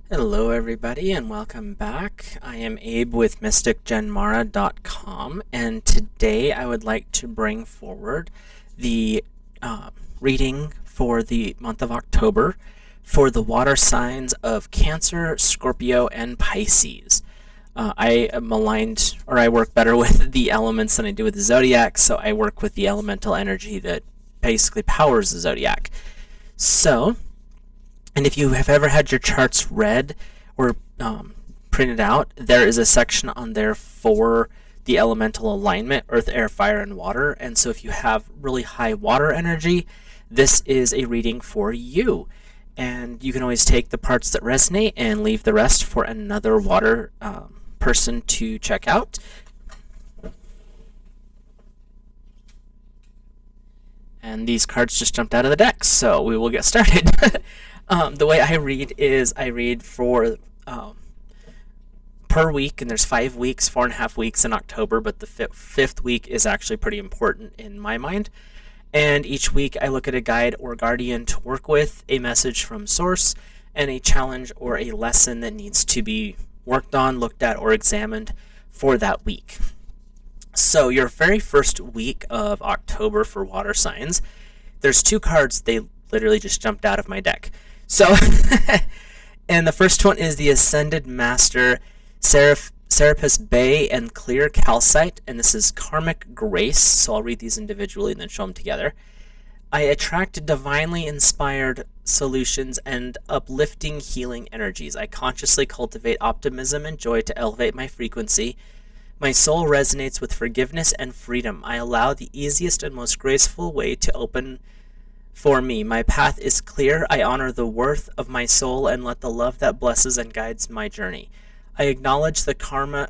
Hello, everybody, and welcome back. I am Abe with MysticGenmara.com, and today I would like to bring forward the reading for the month of October for the water signs of Cancer, Scorpio, and Pisces. I am aligned, or I work better with the elements than I do with the zodiac, so I work with the elemental energy that basically powers the zodiac. So, and if you have ever had your charts read or printed out, there is a section on there for the elemental alignment: earth, air, fire, and water. And so if you have really high water energy, this is a reading for you. And you can always take the parts that resonate and leave the rest for another water person to check out. And these cards just jumped out of the deck, so we will get started. The way I read is I read for per week, and there's 5 weeks, 4.5 weeks in October, but the fifth week is actually pretty important in my mind. And each week I look at a guide or guardian to work with, a message from source, and a challenge or a lesson that needs to be worked on, looked at, or examined for that week. So your very first week of October for water signs, there's 2 cards. They literally just jumped out of my deck. So, and the first one is the Ascended Master Serapis Bay and Clear Calcite, and this is Karmic Grace. So I'll read these individually and then show them together. I attract divinely inspired solutions and uplifting healing energies. I consciously cultivate optimism and joy to elevate my frequency. My soul resonates with forgiveness and freedom. I allow the easiest and most graceful way to open for me. My path is clear. I honor the worth of my soul and let the love that blesses and guides my journey. I acknowledge that karma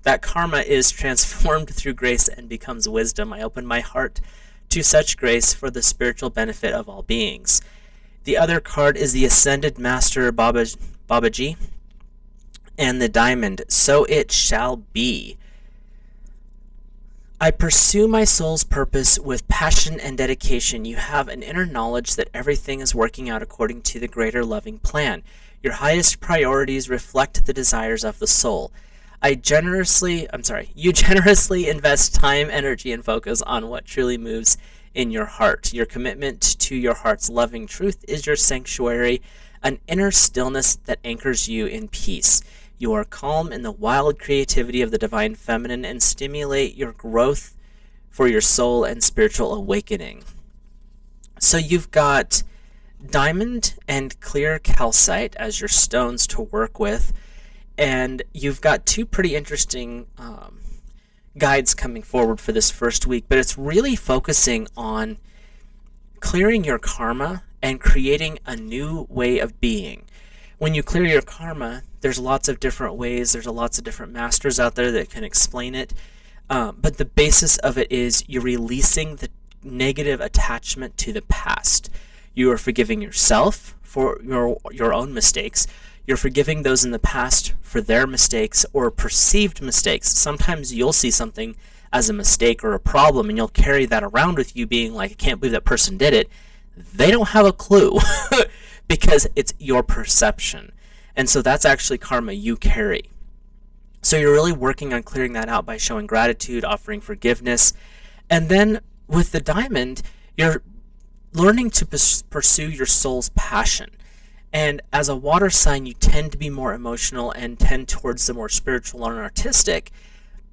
is transformed through grace and becomes wisdom. I open my heart to such grace for the spiritual benefit of all beings. The other card is the Ascended Master Babaji and the Diamond. So it shall be. I pursue my soul's purpose with passion and dedication. You have an inner knowledge that everything is working out according to the greater loving plan. Your highest priorities reflect the desires of the soul. You generously invest time, energy, and focus on what truly moves in your heart. Your commitment to your heart's loving truth is your sanctuary, an inner stillness that anchors you in peace. You are calm in the wild creativity of the divine feminine and stimulate your growth for your soul and spiritual awakening. So you've got diamond and clear calcite as your stones to work with, and you've got 2 pretty interesting guides coming forward for this first week, but it's really focusing on clearing your karma and creating a new way of being. When you clear your karma, there's lots of different ways. There's lots of different masters out there that can explain it. But the basis of it is you're releasing the negative attachment to the past. You are forgiving yourself for your own mistakes. You're forgiving those in the past for their mistakes or perceived mistakes. Sometimes you'll see something as a mistake or a problem, and you'll carry that around with you being like, I can't believe that person did it. They don't have a clue because it's your perception. And so that's actually karma you carry. So you're really working on clearing that out by showing gratitude, offering forgiveness. And then with the diamond, you're learning to pursue your soul's passion. And as a water sign, you tend to be more emotional and tend towards the more spiritual and artistic.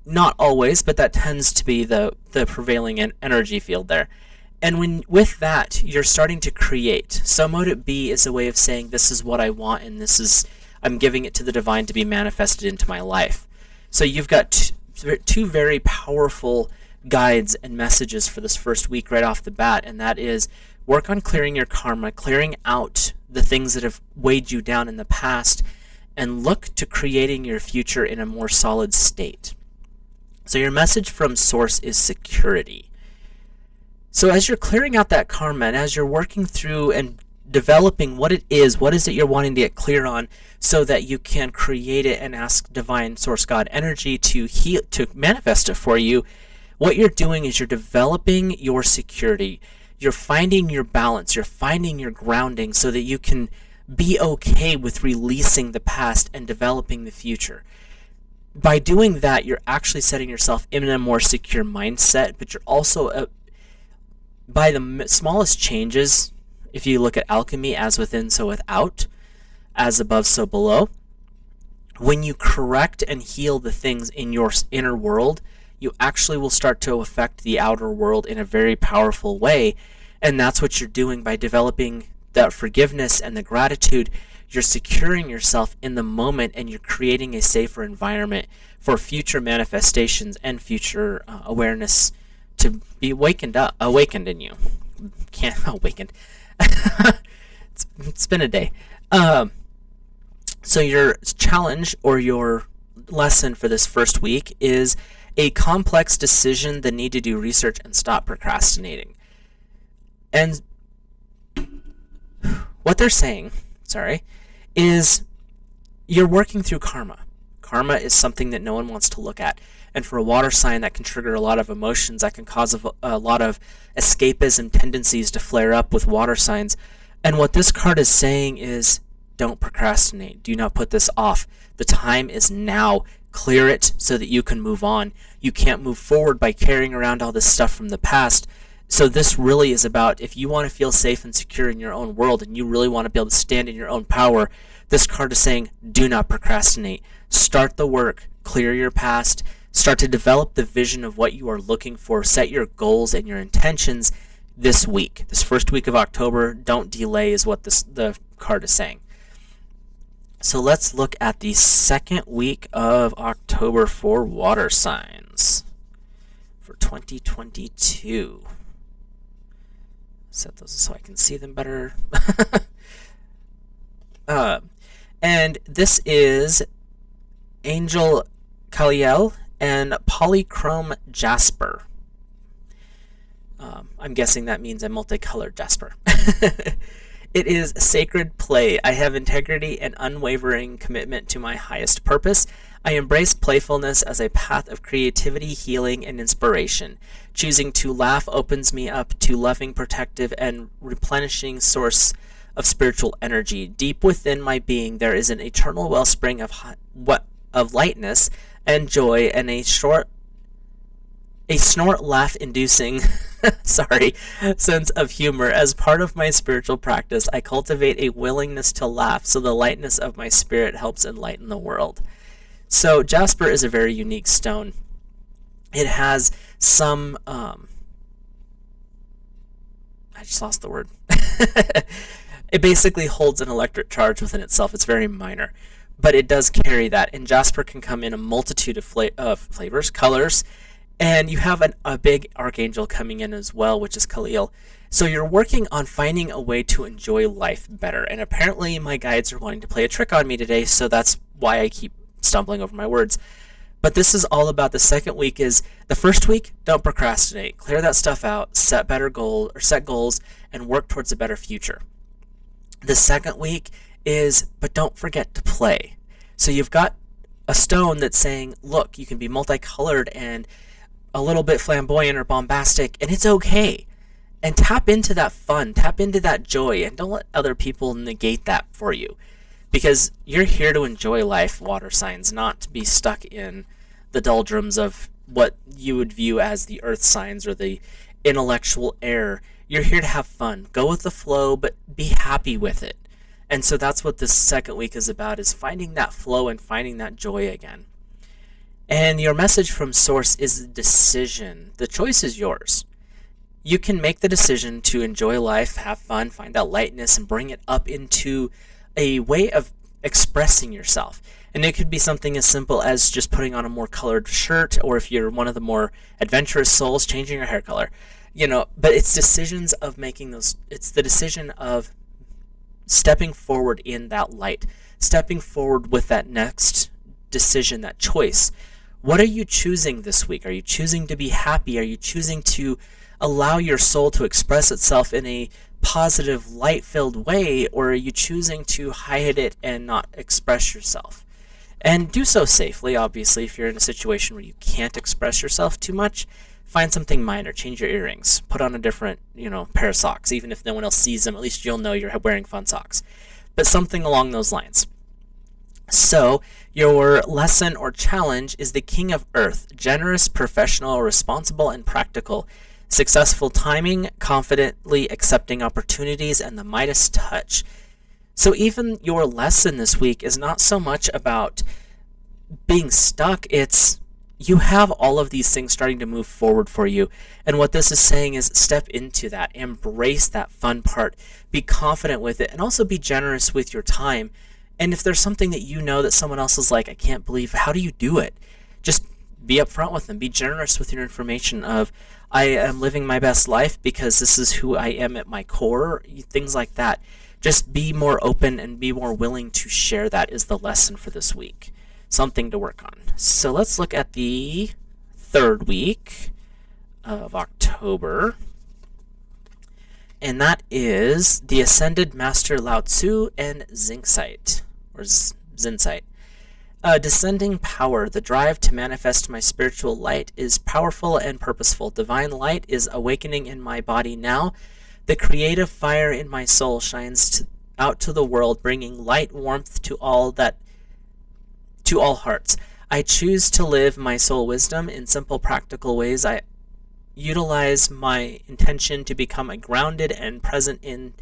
Not always, but that tends to be the prevailing energy field there. And with that, you're starting to create. So Motive B is a way of saying, this is what I want, and I'm giving it to the divine to be manifested into my life. So you've got 2 very powerful guides and messages for this first week right off the bat, and that is work on clearing your karma, clearing out the things that have weighed you down in the past, and look to creating your future in a more solid state. So your message from source is security. So as you're clearing out that karma, and as you're working through and developing what it is you're wanting to get clear on, so that you can create it and ask divine source God energy to manifest it for you, what you're doing is you're developing your security. You're finding your balance. You're finding your grounding so that you can Be okay with releasing the past and developing the future. By doing that, you're actually setting yourself in a more secure mindset, but you're also, by the smallest changes, if you look at alchemy, as within, so without, as above, so below, when you correct and heal the things in your inner world, you actually will start to affect the outer world in a very powerful way. And that's what you're doing by developing that forgiveness and the gratitude. You're securing yourself in the moment, and you're creating a safer environment for future manifestations and future awareness to be awakened in you. Can't awakened. It's been a day. So your challenge or your lesson for this first week is a complex decision that need to do research and stop procrastinating. And what they're saying, is you're working through karma. Karma is something that no one wants to look at. And for a water sign, that can trigger a lot of emotions, that can cause a lot of escapism tendencies to flare up with water signs. And what this card is saying is, don't procrastinate. Do not put this off. The time is now. Clear it so that you can move on. You can't move forward by carrying around all this stuff from the past. So this really is about, if you want to feel safe and secure in your own world, and you really want to be able to stand in your own power, this card is saying, do not procrastinate. Start the work. Clear your past. Start to develop the vision of what you are looking for. Set your goals and your intentions this week. This first week of October, don't delay, is what the card is saying. So let's look at the second week of October for water signs for 2022. Set those so I can see them better. And this is Angel Kaliel and Polychrome Jasper. I'm guessing that means a multicolored jasper. It is sacred play. I have integrity and unwavering commitment to my highest purpose. I embrace playfulness as a path of creativity, healing, and inspiration. Choosing to laugh opens me up to loving, protective, and replenishing source of spiritual energy. Deep within my being, there is an eternal wellspring of lightness and joy, and a snort laugh-inducing sense of humor. As part of my spiritual practice, I cultivate a willingness to laugh, so the lightness of my spirit helps enlighten the world. So jasper is a very unique stone. It has some, I just lost the word. It basically holds an electric charge within itself. It's very minor, but it does carry that. And jasper can come in a multitude of flavors, colors, and you have a big archangel coming in as well, which is Khalil. So you're working on finding a way to enjoy life better. And apparently my guides are wanting to play a trick on me today, so that's why I keep stumbling over my words. But this is all about the second week. Is the first week, don't procrastinate. Clear that stuff out, set goals, and work towards a better future. The second week is, but don't forget to play. So you've got a stone that's saying, look, you can be multicolored and a little bit flamboyant or bombastic, and it's okay. And tap into that fun, tap into that joy, and don't let other people negate that for you. Because you're here to enjoy life, water signs, not to be stuck in the doldrums of what you would view as the earth signs or the intellectual air. You're here to have fun. Go with the flow, but be happy with it. And so that's what this second week is about, is finding that flow and finding that joy again. And your message from Source is the decision. The choice is yours. You can make the decision to enjoy life, have fun, find that lightness, and bring it up into a way of expressing yourself. And it could be something as simple as just putting on a more colored shirt, or if you're one of the more adventurous souls, changing your hair color. But it's decisions of making those, it's the decision of stepping forward in that light, stepping forward with that next decision, that choice. What are you choosing this week? Are you choosing to be happy? Are you choosing to allow your soul to express itself in a positive, light-filled way, or are you choosing to hide it and not express yourself? And do so safely, obviously. If you're in a situation where you can't express yourself too much, find something minor. Change your earrings. Put on a different, pair of socks. Even if no one else sees them, at least you'll know you're wearing fun socks. but something along those lines. So, your lesson or challenge is the King of Earth: generous, professional, responsible, and practical. Successful timing, confidently accepting opportunities, and the Midas touch. So, even your lesson this week is not so much about being stuck, it's you have all of these things starting to move forward for you. And what this is saying is step into that, embrace that fun part, be confident with it, and also be generous with your time. And if there's something that you know that someone else is like, I can't believe, how do you do it? Just be upfront with them. Be generous with your information of, I am living my best life because this is who I am at my core, things like that. Just be more open and be more willing to share. That is the lesson for this week. Something to work on. So let's look at the third week of October. And that is the Ascended Master Lao Tzu and Zinsight, or Zinsight. Descending power, the drive to manifest my spiritual light is powerful and purposeful. Divine light is awakening in my body now. The creative fire in my soul shines out to the world, bringing light warmth to all hearts. I choose to live my soul wisdom in simple, practical ways. I utilize my intention to become a grounded and present in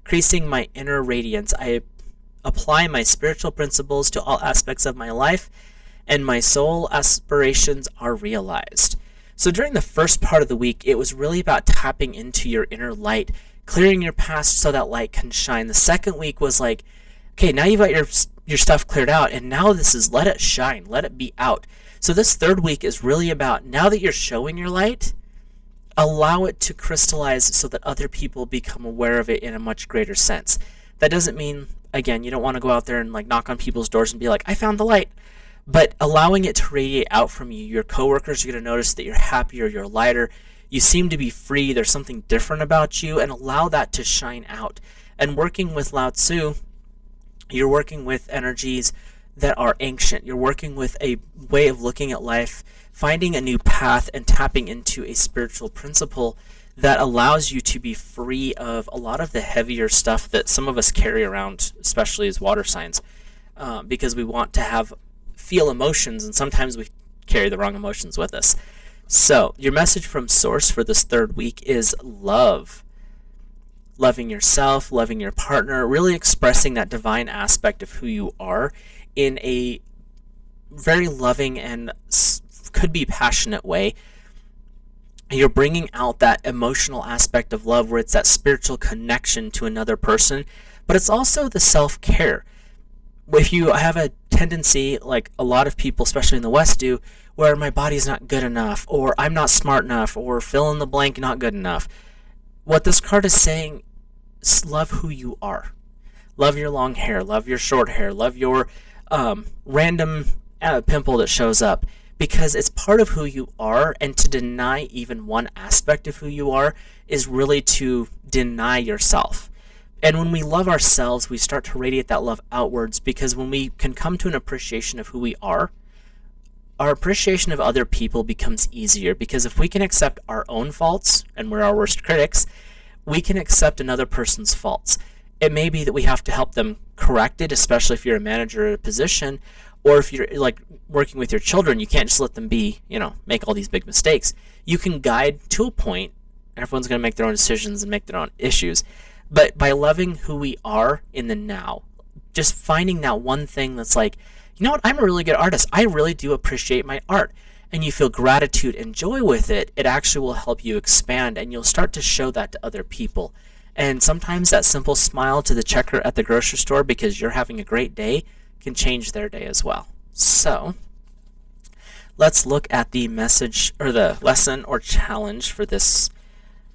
increasing my inner radiance. I apply my spiritual principles to all aspects of my life, and my soul aspirations are realized. So during the first part of the week, it was really about tapping into your inner light, clearing your past so that light can shine. The second week was like, okay, now you've got your stuff cleared out, and now this is let it shine, let it be out. So this third week is really about, now that you're showing your light, allow it to crystallize so that other people become aware of it in a much greater sense. That doesn't mean, again, you don't want to go out there and like knock on people's doors and be like, I found the light. But allowing it to radiate out from you, your coworkers are going to notice that you're happier, you're lighter, you seem to be free, there's something different about you, and allow that to shine out. And working with Lao Tzu, you're working with energies that are ancient. You're working with a way of looking at life, finding a new path, and tapping into a spiritual principle that allows you to be free of a lot of the heavier stuff that some of us carry around, especially as water signs, because we want to feel emotions, and sometimes we carry the wrong emotions with us. So your message from Source for this third week is love. Loving yourself, loving your partner, really expressing that divine aspect of who you are in a very loving and could be passionate way. You're bringing out that emotional aspect of love where it's that spiritual connection to another person, but it's also the self-care. If you have a tendency, like a lot of people, especially in the West do, where my body's not good enough, or I'm not smart enough, or fill in the blank, not good enough. What this card is saying is love who you are. Love your long hair, love your short hair, love your random pimple that shows up, because it's part of who you are, and to deny even one aspect of who you are is really to deny yourself. And when we love ourselves, we start to radiate that love outwards, because when we can come to an appreciation of who we are, our appreciation of other people becomes easier, because if we can accept our own faults, and we're our worst critics, we can accept another person's faults. It may be that we have to help them correct it, especially if you're a manager at a position, or if you're like working with your children, you can't just let them be, make all these big mistakes. You can guide to a point. Everyone's going to make their own decisions and make their own issues. But by loving who we are in the now, just finding that one thing that's like, you know what, I'm a really good artist. I really do appreciate my art. And you feel gratitude and joy with it, it actually will help you expand, and you'll start to show that to other people. And sometimes that simple smile to the checker at the grocery store because you're having a great day can change their day as well. So let's look at the message or the lesson or challenge for this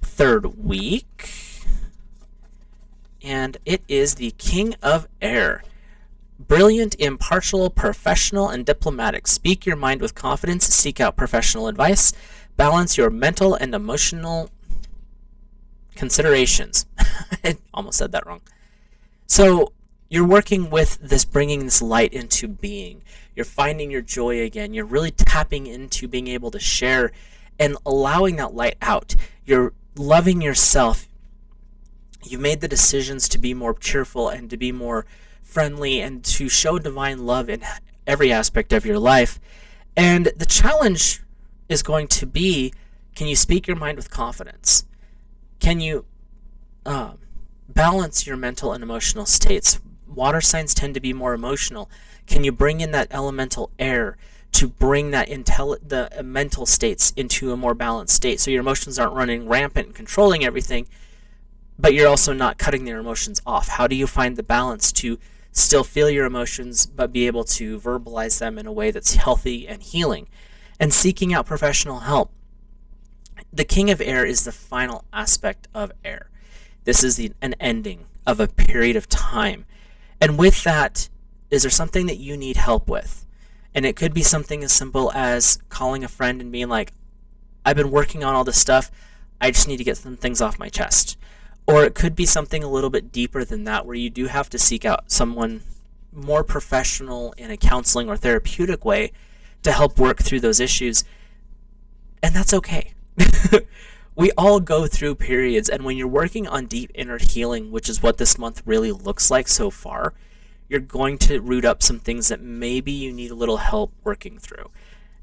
third week. And it is the King of Air. Brilliant, impartial, professional, and diplomatic. Speak your mind with confidence. Seek out professional advice. Balance your mental and emotional considerations. I almost said that wrong. So you're working with this, bringing this light into being. You're finding your joy again. You're really tapping into being able to share and allowing that light out. You're loving yourself. You've made the decisions to be more cheerful and to be more friendly and to show divine love in every aspect of your life. And the challenge is going to be, can you speak your mind with confidence? Can you balance your mental and emotional states? Water signs tend to be more emotional. Can you bring in that elemental air to bring that the mental states into a more balanced state, so your emotions aren't running rampant and controlling everything, but you're also not cutting their emotions off? How do you find the balance to still feel your emotions but be able to verbalize them in a way that's healthy and healing? And seeking out professional help. The king of air is the final aspect of air. This is an ending of a period of time. And with that, is there something that you need help with? And it could be something as simple as calling a friend and being like, I've been working on all this stuff, I just need to get some things off my chest. Or it could be something a little bit deeper than that, where you do have to seek out someone more professional in a counseling or therapeutic way to help work through those issues. And that's okay. We all go through periods, and when you're working on deep inner healing, which is what this month really looks like so far, you're going to root up some things that maybe you need a little help working through.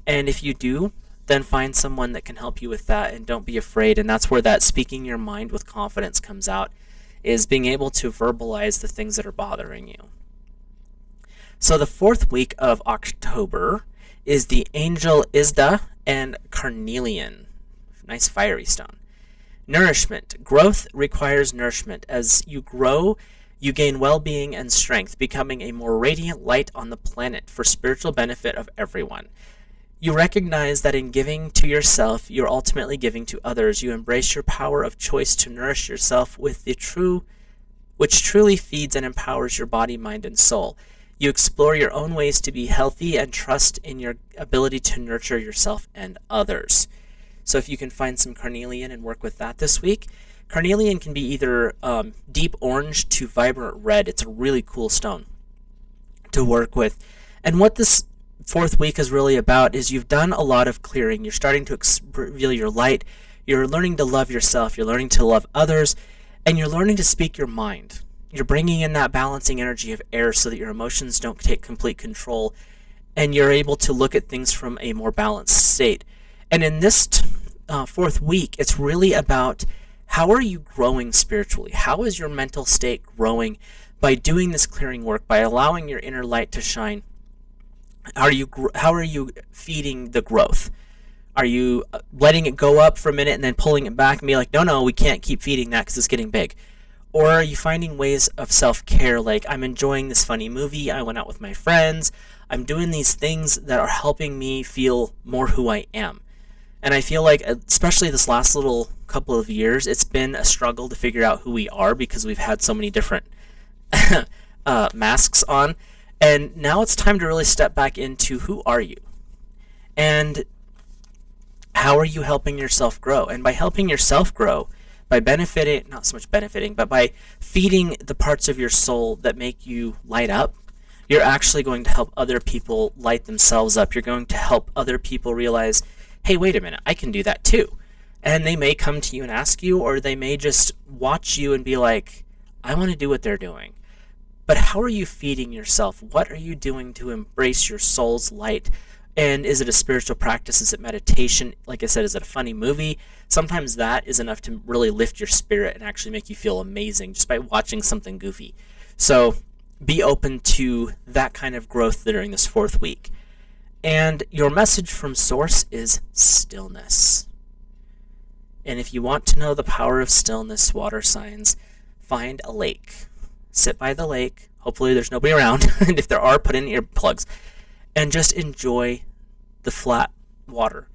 And if you do, then find someone that can help you with that, and don't be afraid. And that's where that speaking your mind with confidence comes out, is being able to verbalize the things that are bothering you. So the fourth week of October is the angel Isda and Carnelian. Nice fiery stone. Nourishment. Growth requires nourishment. As you grow, you gain well-being and strength, becoming a more radiant light on the planet for spiritual benefit of everyone. You recognize that in giving to yourself, you're ultimately giving to others. You embrace your power of choice to nourish yourself with which truly feeds and empowers your body, mind, and soul. You explore your own ways to be healthy and trust in your ability to nurture yourself and others. So if you can find some carnelian and work with that this week. Carnelian can be either deep orange to vibrant red. It's a really cool stone to work with. And what this fourth week is really about is you've done a lot of clearing. You're starting to reveal your light. You're learning to love yourself. You're learning to love others. And you're learning to speak your mind. You're bringing in that balancing energy of air so that your emotions don't take complete control. And you're able to look at things from a more balanced state. And in this fourth week, it's really about, how are you growing spiritually? How is your mental state growing by doing this clearing work, by allowing your inner light to shine? How are you feeding the growth? Are you letting it go up for a minute and then pulling it back and be like, no, we can't keep feeding that because it's getting big? Or are you finding ways of self-care, like, I'm enjoying this funny movie, I went out with my friends, I'm doing these things that are helping me feel more who I am. And I feel like, especially this last little couple of years, it's been a struggle to figure out who we are because we've had so many different masks on. And now it's time to really step back into, who are you? And how are you helping yourself grow? And by helping yourself grow, by benefiting, not so much benefiting, but by feeding the parts of your soul that make you light up, you're actually going to help other people light themselves up. You're going to help other people realize, hey, wait a minute, I can do that too. And they may come to you and ask you, or they may just watch you and be like, I want to do what they're doing. But how are you feeding yourself? What are you doing to embrace your soul's light? And is it a spiritual practice? Is it meditation? Like I said, is it a funny movie? Sometimes that is enough to really lift your spirit and actually make you feel amazing just by watching something goofy. So be open to that kind of growth during this fourth week. And your message from Source is stillness. And if you want to know the power of stillness, water signs, find a lake. Sit by the lake. Hopefully there's nobody around. And if there are, put in earplugs. And just enjoy the flat water.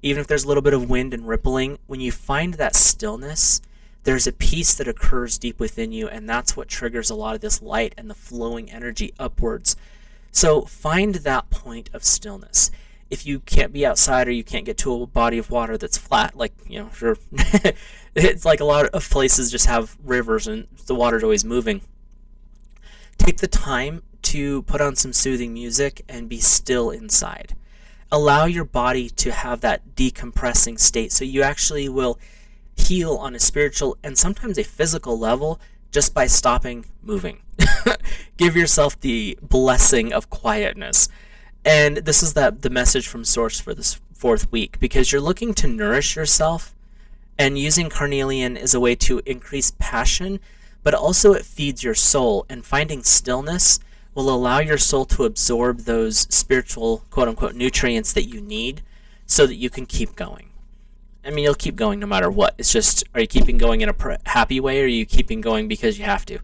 Even if there's a little bit of wind and rippling, when you find that stillness, there's a peace that occurs deep within you, and that's what triggers a lot of this light and the flowing energy upwards. So find that point of stillness. If you can't be outside or you can't get to a body of water that's flat, like, sure, it's like a lot of places just have rivers and the water's always moving. Take the time to put on some soothing music and be still inside. Allow your body to have that decompressing state, so you actually will heal on a spiritual and sometimes a physical level just by stopping moving. Give yourself the blessing of quietness. And this is the message from Source for this fourth week, because you're looking to nourish yourself, and using carnelian is a way to increase passion, but also it feeds your soul, and finding stillness will allow your soul to absorb those spiritual, quote-unquote, nutrients that you need so that you can keep going. I mean, you'll keep going no matter what. It's just, are you keeping going in a happy way, or are you keeping going because you have to?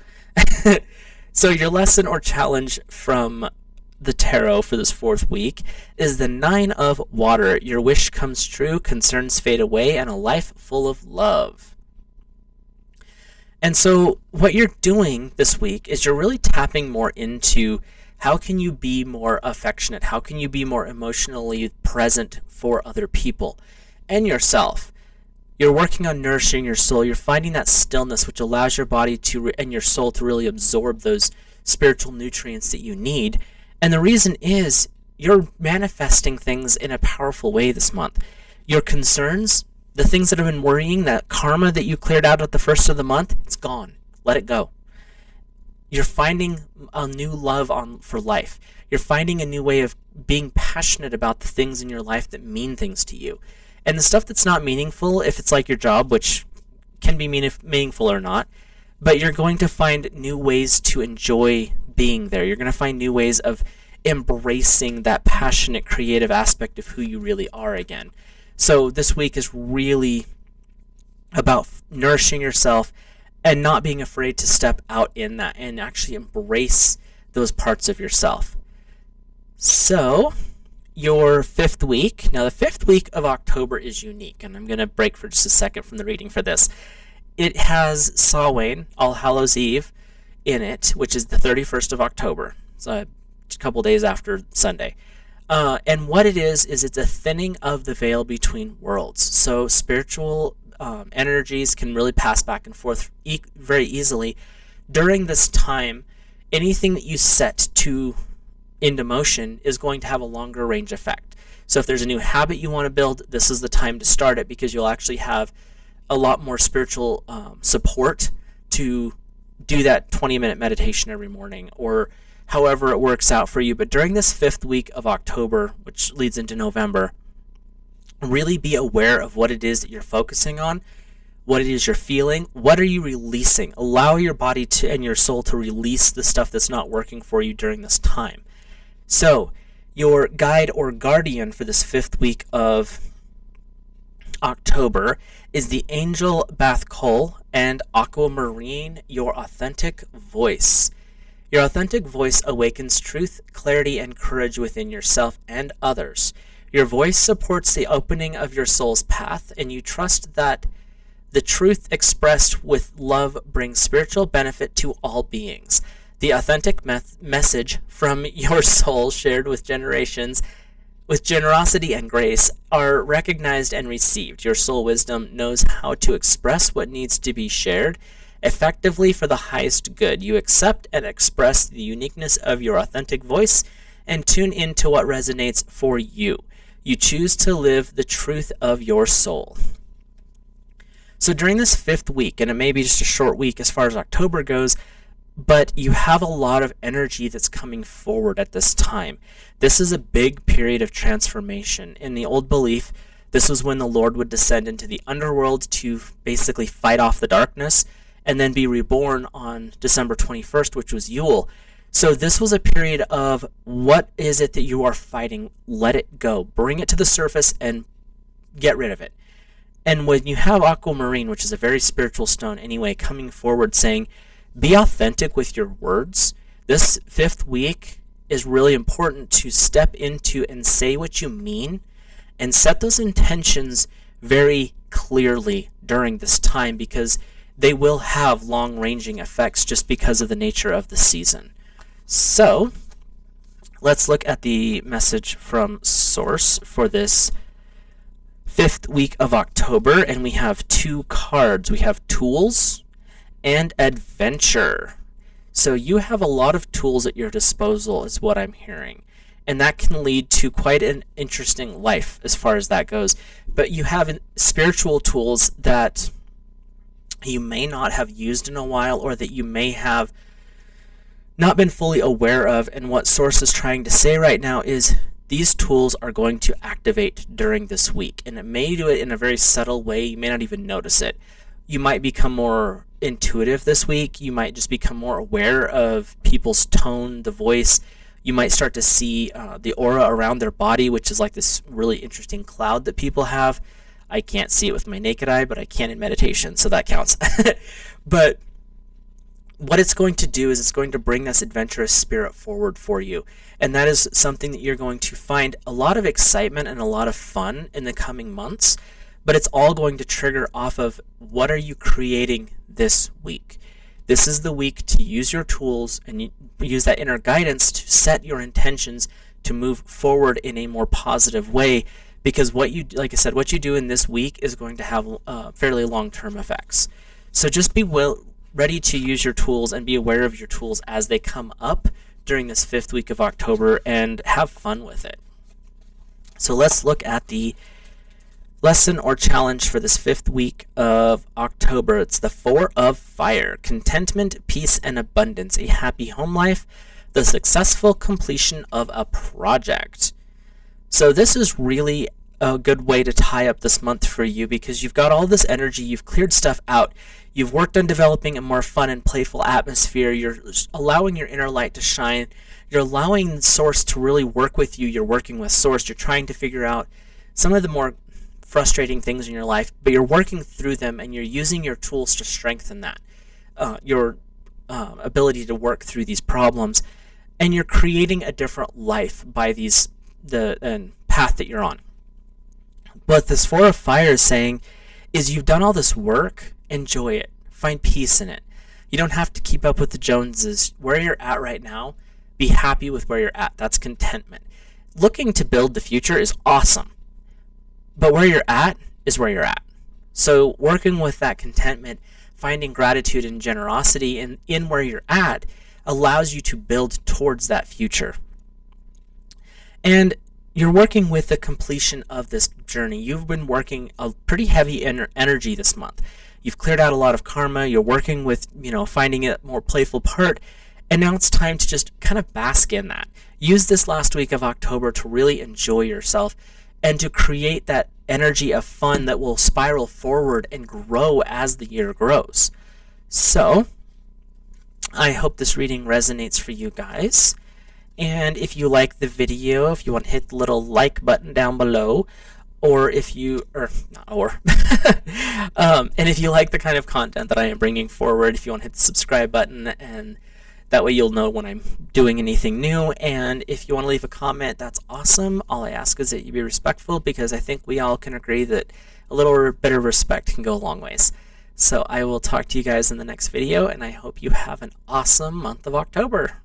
So your lesson or challenge from the tarot for this fourth week is the 9 of Water. Your wish comes true, concerns fade away, and a life full of love. And so what you're doing this week is you're really tapping more into how can you be more affectionate? How can you be more emotionally present for other people and yourself? You're working on nourishing your soul. You're finding that stillness, which allows your body to and your soul to really absorb those spiritual nutrients that you need. And the reason is you're manifesting things in a powerful way this month. Your concerns, the things that have been worrying, that karma that you cleared out at the first of the month, it's gone. Let it go. You're finding a new love for life. You're finding a new way of being passionate about the things in your life that mean things to you. And the stuff that's not meaningful, if it's like your job, which can be meaningful or not, but you're going to find new ways to enjoy being there. You're going to find new ways of embracing that passionate, creative aspect of who you really are again. So this week is really about nourishing yourself and not being afraid to step out in that and actually embrace those parts of yourself. So your fifth week. Now, the fifth week of October is unique, and I'm going to break for just a second from the reading for this. It has Samhain, All Hallows Eve, in it, which is the 31st of October. It's a couple days after Sunday. And what it is it's a thinning of the veil between worlds. So spiritual energies can really pass back and forth very easily. During this time, anything that you set into motion is going to have a longer range effect. So if there's a new habit you want to build, this is the time to start it, because you'll actually have a lot more spiritual support to do that 20-minute meditation every morning, or however it works out for you. But during this fifth week of October, which leads into November, really be aware of what it is that you're focusing on, what it is you're feeling, what are you releasing. Allow your body and your soul to release the stuff that's not working for you during this time. So your guide or guardian for this fifth week of October is the angel Bath Cole and Aquamarine, your authentic voice. Your authentic voice awakens truth, clarity, and courage within yourself and others. Your voice supports the opening of your soul's path, and you trust that the truth expressed with love brings spiritual benefit to all beings. The authentic message from your soul, shared with generations, with generosity and grace, are recognized and received. Your soul wisdom knows how to express what needs to be shared effectively for the highest good. You accept and express the uniqueness of your authentic voice and tune into what resonates for you. You choose to live the truth of your soul. So during this fifth week, and it may be just a short week as far as October goes, but you have a lot of energy that's coming forward at this time. This is a big period of transformation. In the old belief, this was when the Lord would descend into the underworld to basically fight off the darkness and then be reborn on December 21st, which was Yule. So this was a period of, what is it that you are fighting? Let it go. Bring it to the surface and get rid of it. And when you have Aquamarine, which is a very spiritual stone anyway, coming forward saying, be authentic with your words. This fifth week is really important to step into and say what you mean and set those intentions very clearly during this time, because they will have long-ranging effects just because of the nature of the season. So let's look at the message from Source for this fifth week of October, and we have two cards. We have Tools and Adventure. So you have a lot of tools at your disposal, is what I'm hearing, and that can lead to quite an interesting life as far as that goes. But you have spiritual tools that you may not have used in a while, or that you may have not been fully aware of. And what Source is trying to say right now is these tools are going to activate during this week, and it may do it in a very subtle way. You may not even notice it. You might become more intuitive this week. You might just become more aware of people's tone, the voice. You might start to see the aura around their body, which is like this really interesting cloud that people have. I can't see it with my naked eye, but I can in meditation, so that counts. But what it's going to do is it's going to bring this adventurous spirit forward for you. And that is something that you're going to find a lot of excitement and a lot of fun in the coming months. But it's all going to trigger off of what are you creating this week. This is the week to use your tools and use that inner guidance to set your intentions to move forward in a more positive way. Because what you, like I said, what you do in this week is going to have fairly long-term effects. So just be ready to use your tools and be aware of your tools as they come up during this 5th week of October, and have fun with it. So let's look at the lesson or challenge for this 5th week of October. It's the 4 of Fire: contentment, peace, and abundance, a happy home life, the successful completion of a project. So this is really a good way to tie up this month for you, because you've got all this energy, you've cleared stuff out, you've worked on developing a more fun and playful atmosphere, you're allowing your inner light to shine, you're allowing Source to really work with you, you're working with Source, you're trying to figure out some of the more frustrating things in your life, but you're working through them, and you're using your tools to strengthen that, your ability to work through these problems, and you're creating a different life by the path that you're on. What this 4 of Fire is saying is you've done all this work, enjoy it, find peace in it. You don't have to keep up with the Joneses. Where you're at right now, be happy with where you're at. That's contentment. Looking to build the future is awesome, but where you're at is where you're at. So working with that contentment, finding gratitude and generosity in where you're at, allows you to build towards that future. And you're working with the completion of this journey. You've been working a pretty heavy energy this month. You've cleared out a lot of karma. You're working with, finding a more playful part. And now it's time to just kind of bask in that. Use this last week of October to really enjoy yourself and to create that energy of fun that will spiral forward and grow as the year grows. So, I hope this reading resonates for you guys. And if you like the video, if you want to hit the little like button down below, or if you, and if you like the kind of content that I am bringing forward, if you want to hit the subscribe button, and that way you'll know when I'm doing anything new. And if you want to leave a comment, that's awesome. All I ask is that you be respectful, because I think we all can agree that a little bit of respect can go a long ways. So I will talk to you guys in the next video, and I hope you have an awesome month of October.